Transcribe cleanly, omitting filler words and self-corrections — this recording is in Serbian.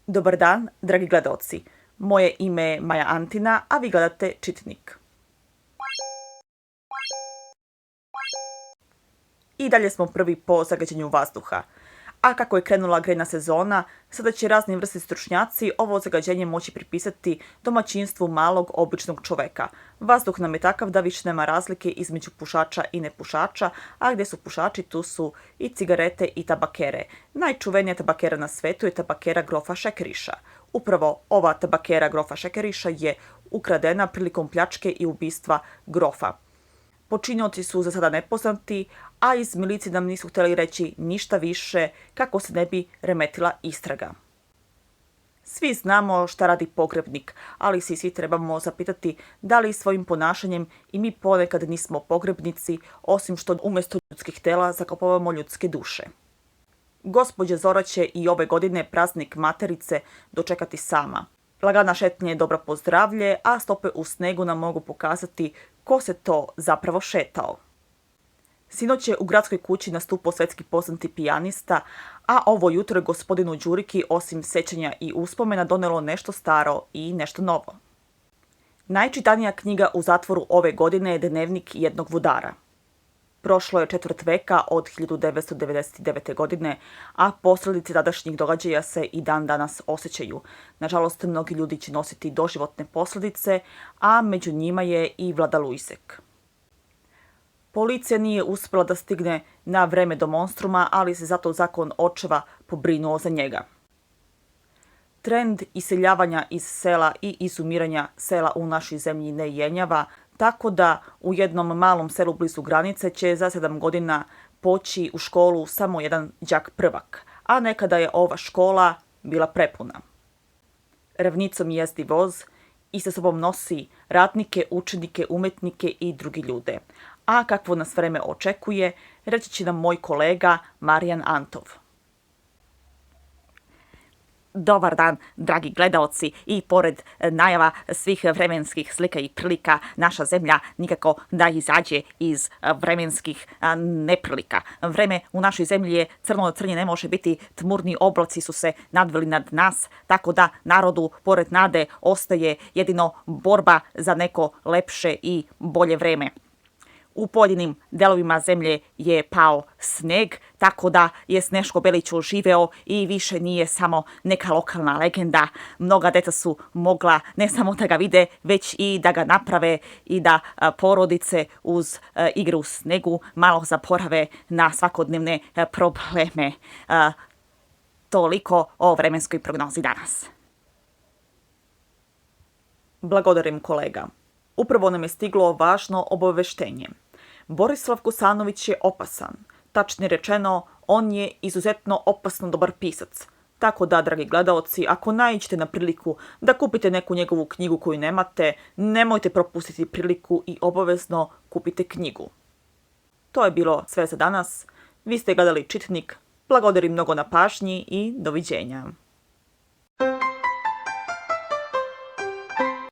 Dobar dan, dragi gledaoci. Moje ime je Maja Antina, a vi gledate Čitnik. I dalje smo prvi po zagađenju vazduha. A kako je krenula grejna sezona, sada će razni vrsti stručnjaci ovo zagađenje moći pripisati domaćinstvu malog običnog čoveka. Vazduh nam je takav da više nema razlike između pušača i nepušača, a gdje su pušači tu su i cigarete i tabakere. Najčuvenija tabakera na svetu je tabakera grofa Šekeriša. Upravo ova tabakera grofa Šekeriša je ukradena prilikom pljačke i ubistva grofa. Počinioci su za sada nepoznati, a iz milicije nam nisu htjeli reći ništa više kako se ne bi remetila istraga. Svi znamo šta radi pogrebnik, ali se svi trebamo zapitati da li svojim ponašanjem i mi ponekad nismo pogrebnici, osim što umjesto ljudskih tela zakopavamo ljudske duše. Gospođa Zora će i ove godine praznik Materice dočekati sama. Lagana šetnja je dobra po zdravlje, a stope u snegu nam mogu pokazati ko se to zapravo šetao. Sinoć je u gradskoj kući nastupao svetski poznati pijanista, a ovo jutro je gospodinu Đuriki osim sećanja i uspomena donelo nešto staro i nešto novo. Najčitanija knjiga u zatvoru ove godine je Dnevnik jednog vodara. Prošlo je četvrt veka od 1999. godine, a posljedice tadašnjih događaja se i dan danas osjećaju. Nažalost, mnogi ljudi će nositi doživotne posljedice, a među njima je i Vlada Luisek. Policija nije uspjela da stigne na vreme do monstruma, ali se zato zakon očeva pobrinuo za njega. Trend iseljavanja iz sela i izumiranja sela u našoj zemlji ne jenjava, tako da u jednom malom selu blizu granice će za 7 godina poći u školu samo jedan đak prvak, a nekada je ova škola bila prepuna. Ravnicom jezdi voz i sa sobom nosi radnike, učenike, umetnike i drugi ljude. A kakvo nas vreme očekuje, reći će nam moj kolega Marijan Antov. Dobar dan, dragi gledaoci, i pored najava svih vremenskih slika i prilika, naša zemlja nikako da izađe iz vremenskih neprilika. Vreme u našoj zemlji je crno crnje, ne može biti, tmurni oblaci su se nadvili nad nas, tako da narodu pored nade ostaje jedino borba za neko lepše i bolje vreme. U pojedinim delovima zemlje je pao sneg, tako da je Sneško Belić oživeo i više nije samo neka lokalna legenda. Mnoga deca su mogla ne samo da ga vide, već i da ga naprave i da porodice uz igru u snegu malo zaporave na svakodnevne probleme. Toliko o vremenskoj prognozi danas. Blagodarim kolega. Upravo nam je stiglo važno obaveštenje. Borislav Kosanović je opasan. Tačnije rečeno, on je izuzetno opasno dobar pisac. Tako da, dragi gledaoci, ako naiđete na priliku da kupite neku njegovu knjigu koju nemate, nemojte propustiti priliku i obavezno kupite knjigu. To je bilo sve za danas. Vi ste gledali Čitnik. Blagodarim mnogo na pažnji i doviđenja.